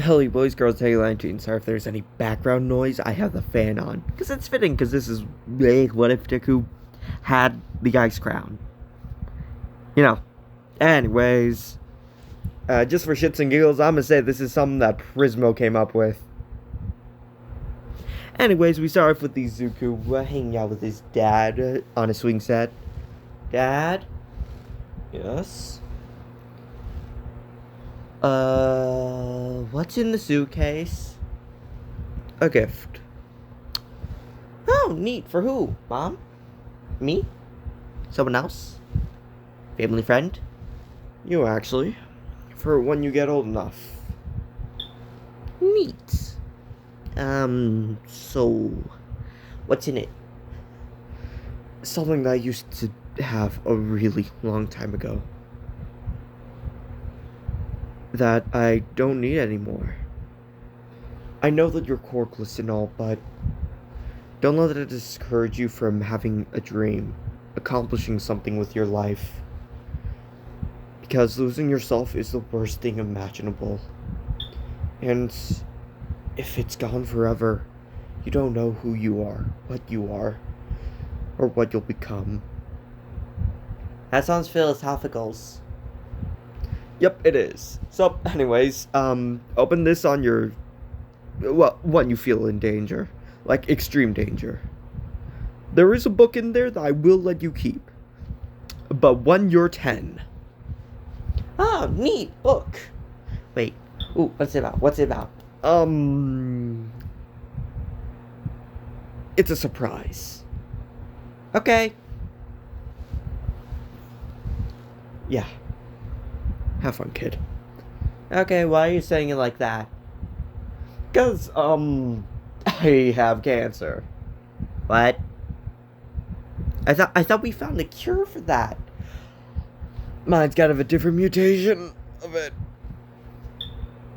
Hello, boys, girls, hey, sorry if there's any background noise. I have the fan on. Because it's fitting, because this is what if Deku had the guy's crown. You know. Anyways, just for shits and giggles, I'm gonna say this is something that Prismo came up with. Anyways, we start off with the Izuku hanging out with his dad on a swing set. Dad? Yes? What's in the suitcase? A gift. Oh, neat. For who? Mom? Me? Someone else? Family friend? You, actually. For when you get old enough. Neat. So... What's in it? Something that I used to have a really long time ago. That I don't need anymore. I know that you're quirkless and all, but don't let it discourage you from having a dream, accomplishing something with your life. Because losing yourself is the worst thing imaginable. And if it's gone forever, you don't know who you are, or what you'll become. That sounds philosophical. Yep, it is. So, anyways, open this on your... Well, when you feel in danger. Like, extreme danger. There is a book in there that I will let you keep. But when you're 10. Oh, neat book. Wait. Ooh, what's it about? It's a surprise. Okay. Yeah. Have fun, kid. Okay, why are you saying it like that? Because, I have cancer. What? I thought we found a cure for that. Mine's kind of a different mutation of it.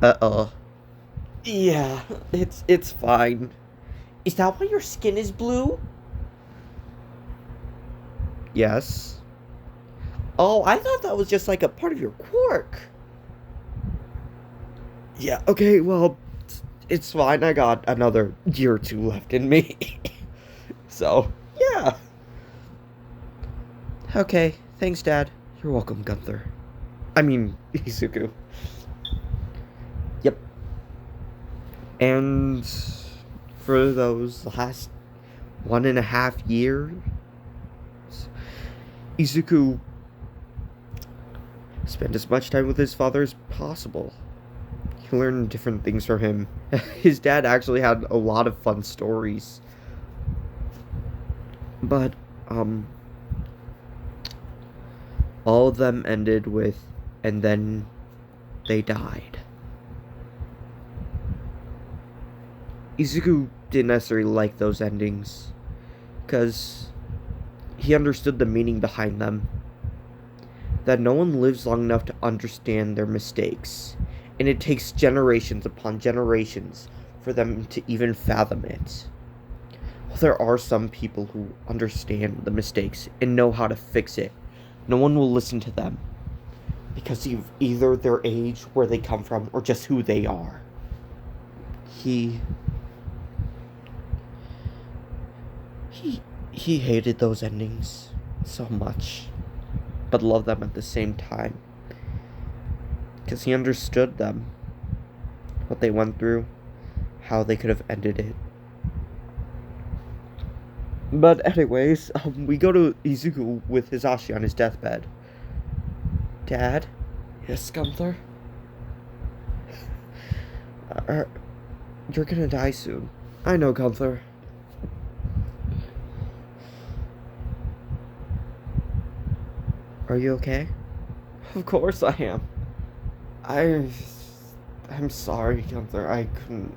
Uh-oh. Yeah, it's fine. Is that why your skin is blue? Yes. Oh, I thought that was just like a part of your quirk. Yeah, okay, well, it's fine. I got another year or two left in me. So, yeah. Okay, thanks, Dad. You're welcome, Gunther. I mean, Izuku. Yep. And for those last 1.5 years, Izuku spent as much time with his father as possible. He learned different things from him. His dad actually had a lot of fun stories. But, all of them ended with, and then they died. Izuku didn't necessarily like those endings, because he understood the meaning behind them. That no one lives long enough to understand their mistakes, and it takes generations upon generations for them to even fathom it. While there are some people who understand the mistakes and know how to fix it, no one will listen to them because of either their age, where they come from, or just who they are. He hated those endings so much, but loved them at the same time. Because he understood them, what they went through, how they could have ended it. But anyways, we go to Izuku with Hisashi on his deathbed. Dad? Yes, Gunther? You're gonna die soon. I know, Gunther. Are you okay? Of course I am. I'm sorry, Gunther. I couldn't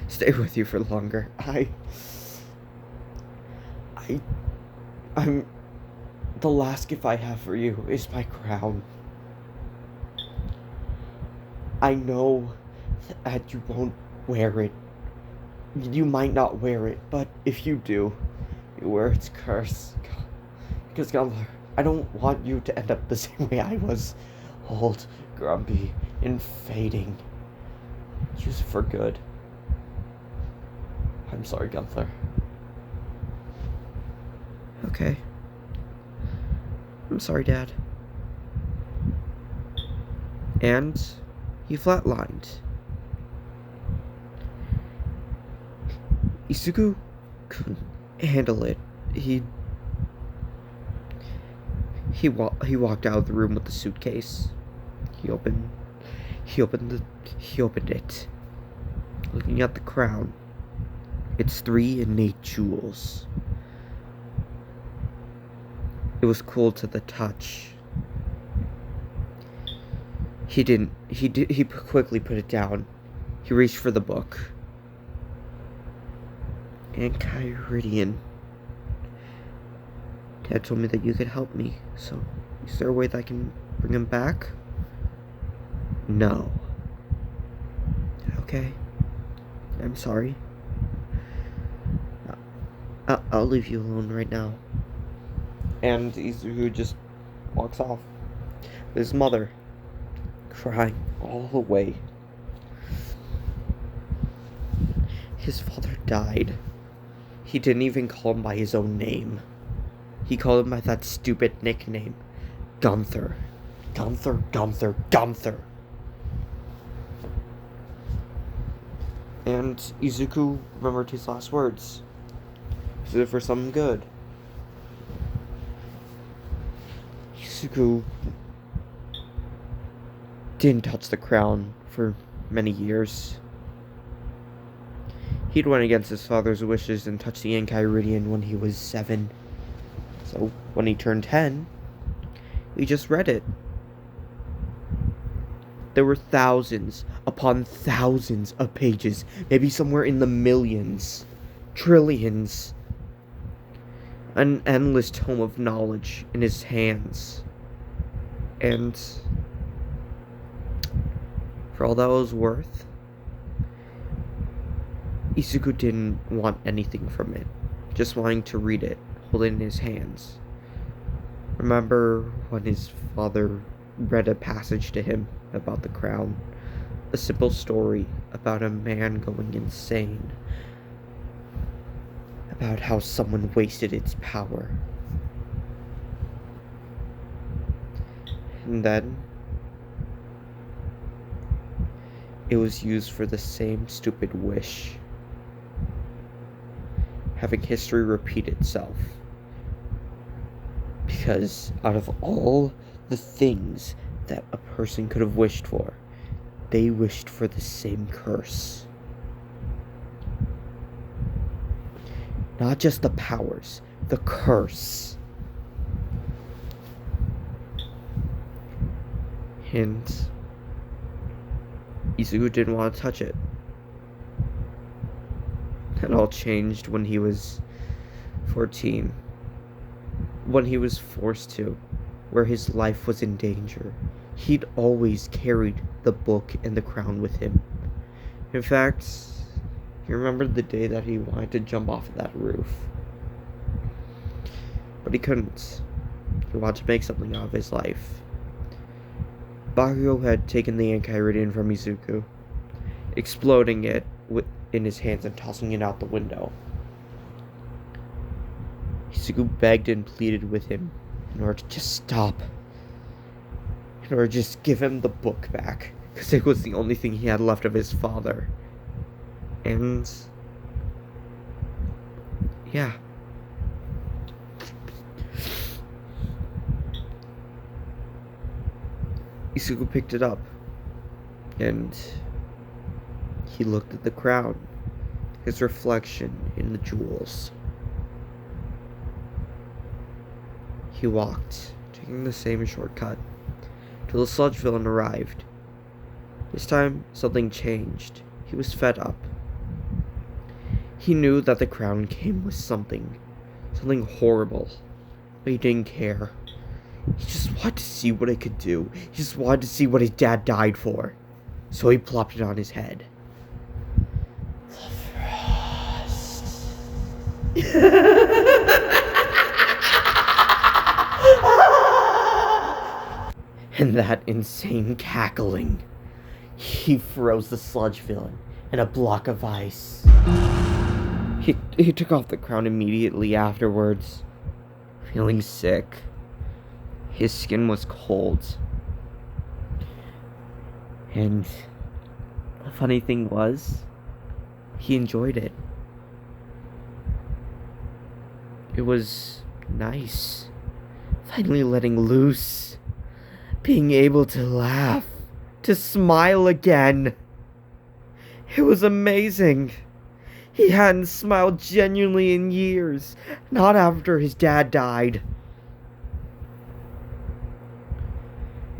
stay with you for longer. I'm... The last gift I have for you is my crown. I know that you won't wear it. You might not wear it, but if you do, you wear its curse. Because, Gunther, I don't want you to end up the same way I was. Old, grumpy, and fading. Use it for good. I'm sorry, Gunther. Okay. I'm sorry, Dad. And he flatlined. Izuku couldn't handle it. He walked out of the room with the suitcase. He opened it. Looking at the crown. It's 3 innate jewels. It was cool to the touch. He quickly put it down. He reached for the book. Ankyridian. Dad told me that you could help me, so is there a way that I can bring him back? No. Okay. I'm sorry. I'll leave you alone right now. And Izuku just walks off. His mother crying all the way. His father died. He didn't even call him by his own name. He called him by that stupid nickname. Gunther. Gunther, Gunther, Gunther. And Izuku remembered his last words. He did it for something good. Izuku didn't touch the crown for many years. He'd went against his father's wishes and touched the Ankyridian when he was 7. So, when he turned 10, he just read it. There were thousands upon thousands of pages, maybe somewhere in the millions, trillions. An endless tome of knowledge in his hands. And for all that was worth, Izuku didn't want anything from it, just wanting to read it, hold it in his hands. Remember when his father read a passage to him about the crown? A simple story about a man going insane. About how someone wasted its power. And then it was used for the same stupid wish. Having history repeat itself. Because out of all the things that a person could have wished for, they wished for the same curse. Not just the powers, the curse. And Izuku didn't want to touch it. That all changed when he was 14. When he was forced to, where his life was in danger. He'd always carried the book and the crown with him. In fact, he remembered the day that he wanted to jump off of that roof. But he couldn't. He wanted to make something out of his life. Bakugo had taken the Ankyridian from Izuku, exploding it in his hands and tossing it out the window. Izuku begged and pleaded with him in order to just stop. In order to just give him the book back, because it was the only thing he had left of his father. And yeah. Izuku picked it up, and he looked at the crown, his reflection in the jewels. He walked, taking the same shortcut, till the sludge villain arrived. This time, something changed. He was fed up. He knew that the crown came with something horrible, but he didn't care. He just wanted to see what it could do. He just wanted to see what his dad died for. So he plopped it on his head. The frost. And that insane cackling. He froze the sludge villain in a block of ice. He took off the crown immediately afterwards, feeling sick. His skin was cold. And the funny thing was, he enjoyed it. It was nice. Finally letting loose. Being able to laugh. To smile again. It was amazing. He hadn't smiled genuinely in years. Not after his dad died.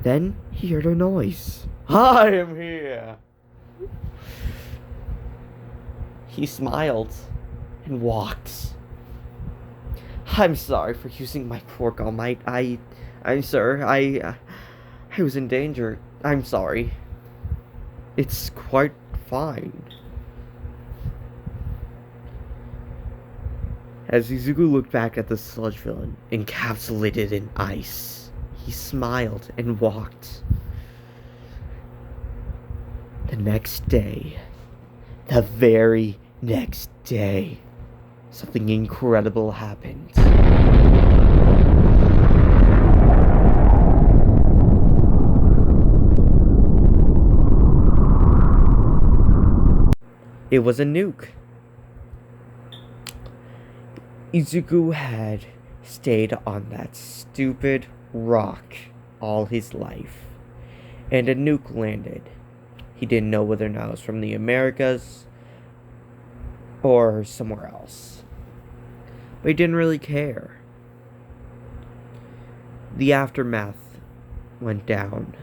Then he heard a noise. I am here. He smiled and walked. I'm sorry for using my quirk all night. I was in danger. I'm sorry. It's quite fine. As Izuku looked back at the sludge villain, encapsulated in ice, he smiled and walked. The next day, the very next day, something incredible happened. It was a nuke. Izuku had stayed on that stupid rock all his life, and a nuke landed. He didn't know whether or not it was from the Americas or somewhere else, but he didn't really care. The aftermath went down.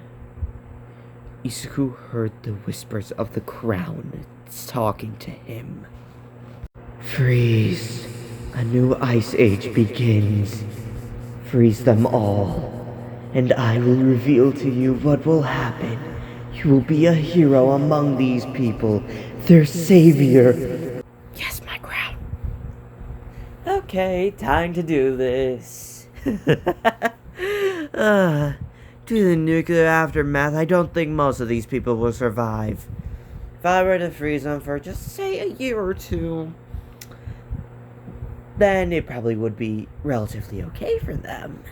Izuku heard the whispers of the crown talking to him. Freeze. A new ice age begins. Freeze them all, and I will reveal to you what will happen. You will be a hero among these people, their savior. Yes, my crown. Okay, time to do this. Due to the nuclear aftermath, I don't think most of these people will survive. If I were to freeze them for just, say, a year or two, then it probably would be relatively okay for them.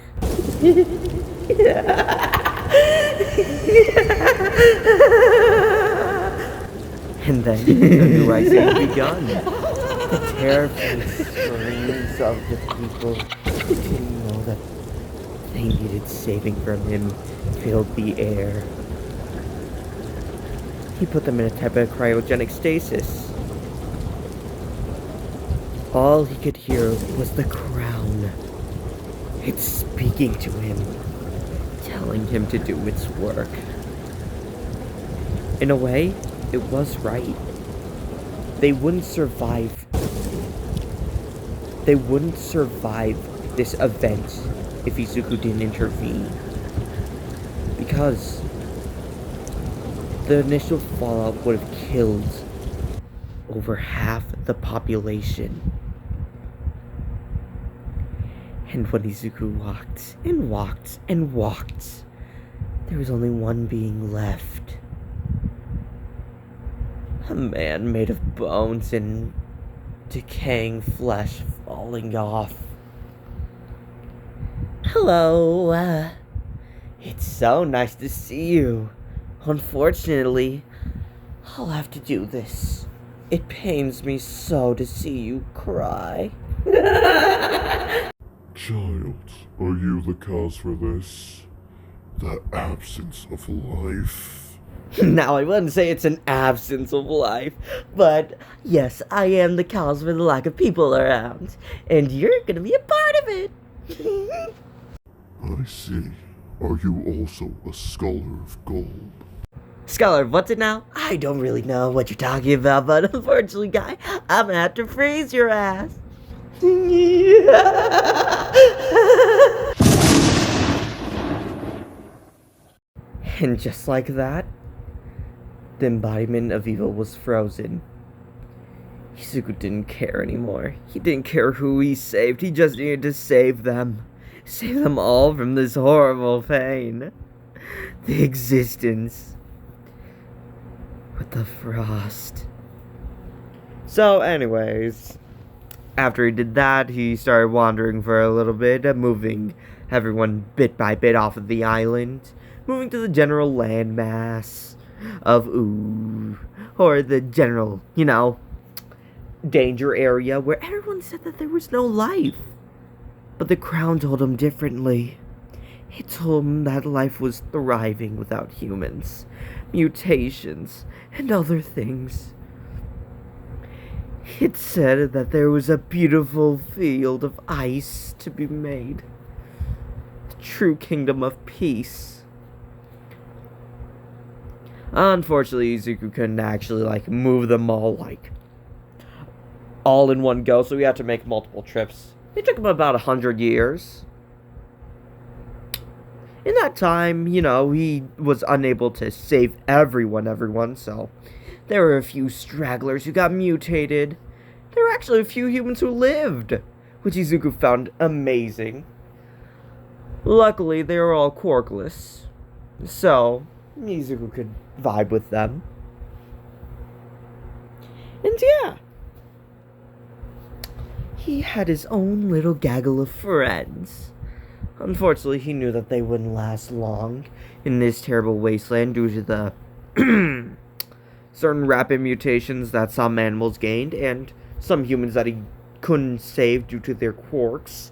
And then the new ice age begun. The terrifying screams of the people who didn't know that they needed saving from him filled the air. He put them in a type of cryogenic stasis. All he could hear was the crown. It's speaking to him, telling him to do its work. In a way, it was right. They wouldn't survive. They wouldn't survive this event if Izuku didn't intervene. Because the initial fallout would have killed over half the population. And when Izuku walked and walked and walked, there was only one being left. A man made of bones and decaying flesh falling off. Hello, it's so nice to see you. Unfortunately, I'll have to do this. It pains me so to see you cry. Child, are you the cause for this? The absence of life? Now, I wouldn't say it's an absence of life, but yes, I am the cause for the lack of people around, and you're gonna be a part of it. I see. Are you also a scholar of gold? Scholar, what's it now? I don't really know what you're talking about, but unfortunately, guy, I'm gonna have to freeze your ass. And just like that, the embodiment of evil was frozen. Izuku didn't care anymore. He didn't care who he saved. He just needed to save them. Save them all from this horrible pain. The existence. with the frost. So, anyways, after he did that, he started wandering for a little bit, moving everyone bit by bit off of the island, moving to the general landmass of or the general, danger area where everyone said that there was no life. But the crown told him differently. It told him that life was thriving without humans, mutations, and other things. It said that there was a beautiful field of ice to be made. The true kingdom of peace. Unfortunately, Izuku couldn't actually, move them all in one go, so he had to make multiple trips. It took him about 100 years. In that time, he was unable to save everyone, so there were a few stragglers who got mutated. There were actually a few humans who lived, which Izuku found amazing. Luckily, they were all quarkless, so Izuku could vibe with them. And yeah, he had his own little gaggle of friends. Unfortunately, he knew that they wouldn't last long in this terrible wasteland due to the certain rapid mutations that some animals gained and some humans that he couldn't save due to their quirks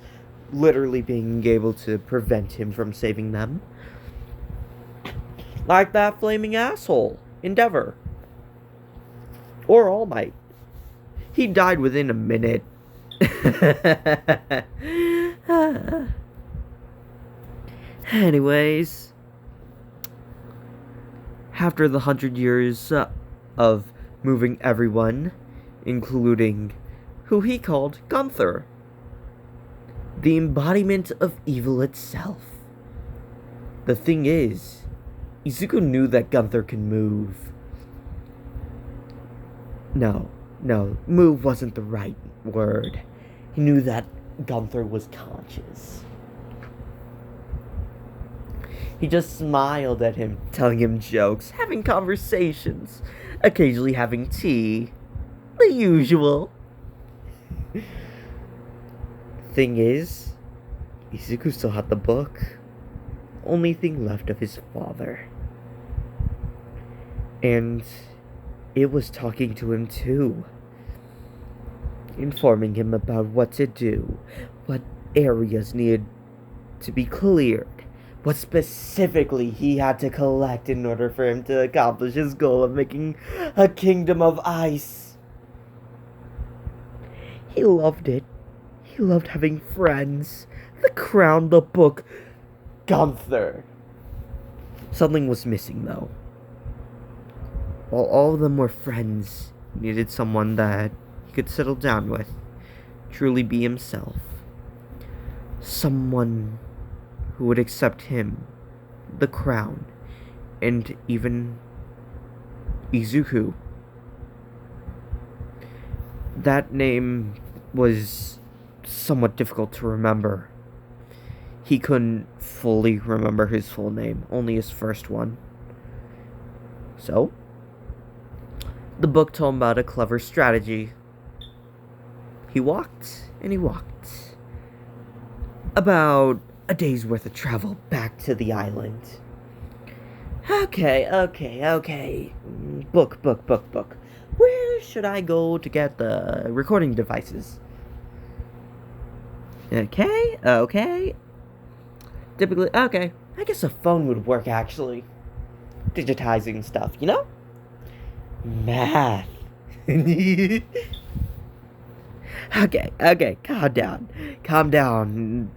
literally being able to prevent him from saving them. Like that flaming asshole, Endeavor. Or All Might. He died within a minute. Anyways, after the 100 years of moving everyone, including who he called Gunther, the embodiment of evil itself. The thing is, Izuku knew that Gunther can move. No, move wasn't the right word. He knew that Gunther was conscious. He just smiled at him, telling him jokes, having conversations, occasionally having tea. The usual. Thing is, Izuku still had the book. Only thing left of his father. And it was talking to him too. Informing him about what to do, what areas needed to be cleared, what specifically he had to collect in order for him to accomplish his goal of making a kingdom of ice. He loved it. He loved having friends. The crown, the book, Gunther. Something was missing, though. While all of them were friends, he needed someone that he could settle down with, truly be himself. Someone who would accept him, the crown, and even Izuku. That name was somewhat difficult to remember. He couldn't fully remember his full name, only his first one. So, the book told him about a clever strategy. He walked, and he walked. About a day's worth of travel back to the island. Okay. Book. Where should I go to get the recording devices? Okay. Typically, okay. I guess a phone would work, actually. Digitizing stuff, Math. Okay, calm down.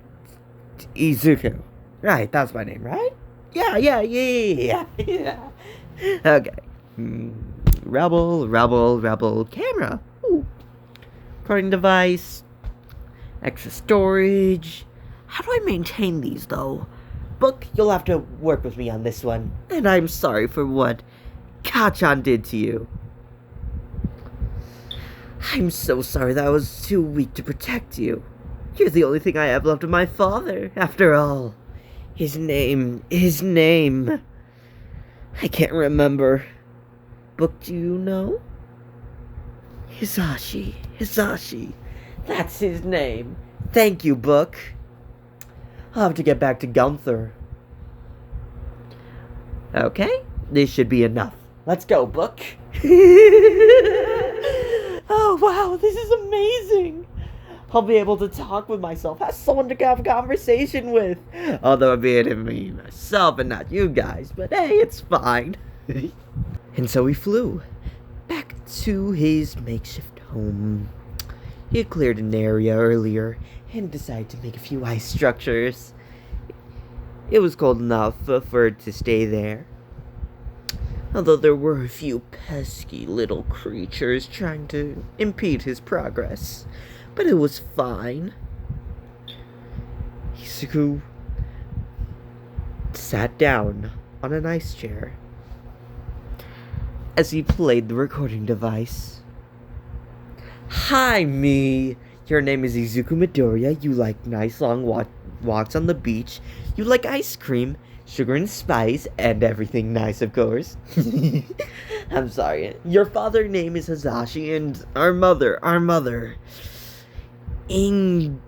Izuku. Right, that's my name, right? Yeah. Okay. Rebel, camera. Ooh. Recording device. Extra storage. How do I maintain these, though? Book, you'll have to work with me on this one. And I'm sorry for what Kachan did to you. I'm so sorry that I was too weak to protect you. You're the only thing I have left of my father, after all. His name. I can't remember. book do you know? Hisashi. That's his name. Thank you, book. I'll have to get back to Gunther. Okay, this should be enough. Let's go, book. Oh, wow, this is amazing. I'll be able to talk with myself, have someone to have a conversation with. Although it'd be me myself and not you guys, but hey, it's fine. And so he flew back to his makeshift home. He had cleared an area earlier and decided to make a few ice structures. It was cold enough for it to stay there, although there were a few pesky little creatures trying to impede his progress. But it was fine. Izuku sat down on an ice chair as he played the recording device. Hi, me. Your name is Izuku Midoriya. You like nice long walks on the beach. You like ice cream, sugar and spice, and everything nice, of course. I'm sorry. Your father's name is Hisashi, and our mother, Inko.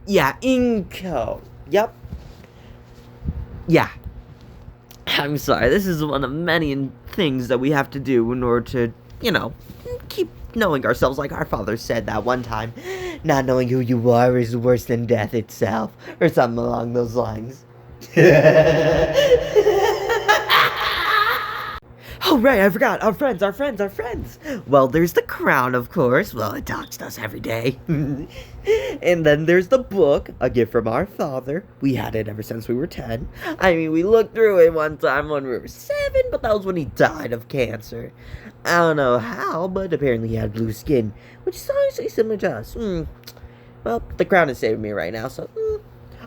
Yeah, Inko. Yep. Yeah. I'm sorry. This is one of many things that we have to do in order to, keep knowing ourselves, like our father said that one time. Not knowing who you are is worse than death itself, or something along those lines. Oh, right, I forgot. Our friends. Well, there's the crown, of course. Well, it talks to us every day. And then there's the book, a gift from our father. We had it ever since we were 10. I mean, we looked through it one time when we were 7, but that was when he died of cancer. I don't know how, but apparently he had blue skin, which is honestly similar to us. Well, the crown is saving me right now, so...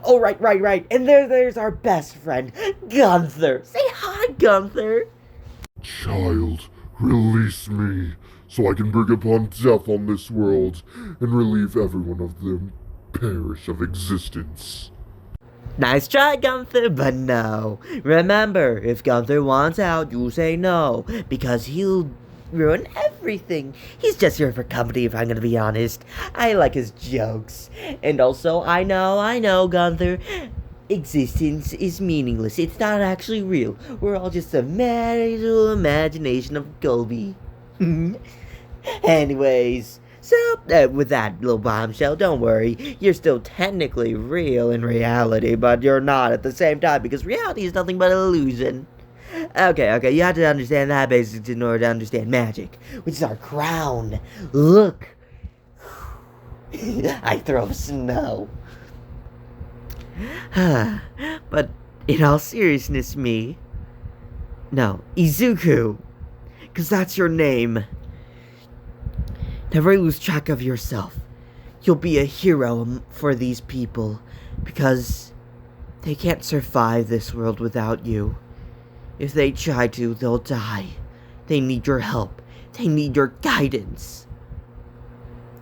Oh, right. And there's our best friend, Gunther. Say hi, Gunther. Child, release me, so I can bring upon death on this world, and relieve everyone of them perish of existence. Nice try, Gunther, but no. Remember, if Gunther wants out, you say no, because he'll ruin everything. He's just here for company, if I'm gonna be honest. I like his jokes. And also, I know, Gunther, existence is meaningless. It's not actually real. We're all just a magical imagination of Colby. Anyways, so with that little bombshell, don't worry. You're still technically real in reality, but you're not at the same time, because reality is nothing but an illusion. Okay, you have to understand that basics in order to understand magic, which is our crown. Look. I throw snow. But in all seriousness, Izuku, because that's your name. Never lose track of yourself. You'll be a hero for these people, because they can't survive this world without you. If they try to, they'll die. They need your help. They need your guidance.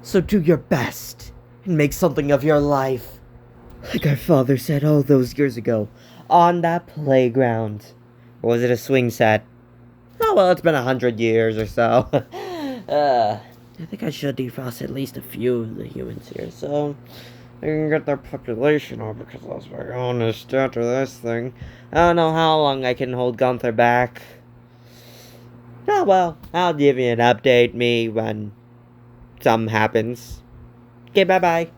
So do your best and make something of your life. Like our father said all those years ago, on that playground. Or was it a swing set? Oh, well, it's been 100 years or so. I think I should defrost at least a few of the humans here, so I can get their population up, because let's be honest, after this thing, I don't know how long I can hold Gunther back. Oh, well, I'll give you an update, when something happens. Okay, bye-bye.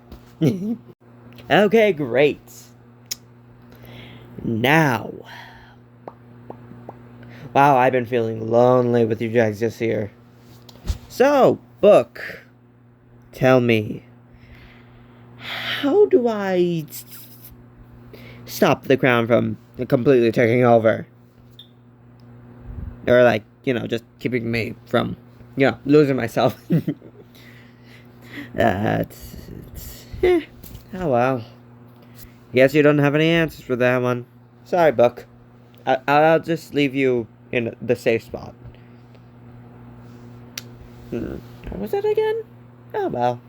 Okay, great. Now. Wow, I've been feeling lonely with you guys just here. So, book. Tell me. How do I stop the crown from completely taking over? Or just keeping me from, losing myself. Oh well. Guess you don't have any answers for that one. Sorry, book. I'll just leave you in the safe spot. What was that again? Oh well.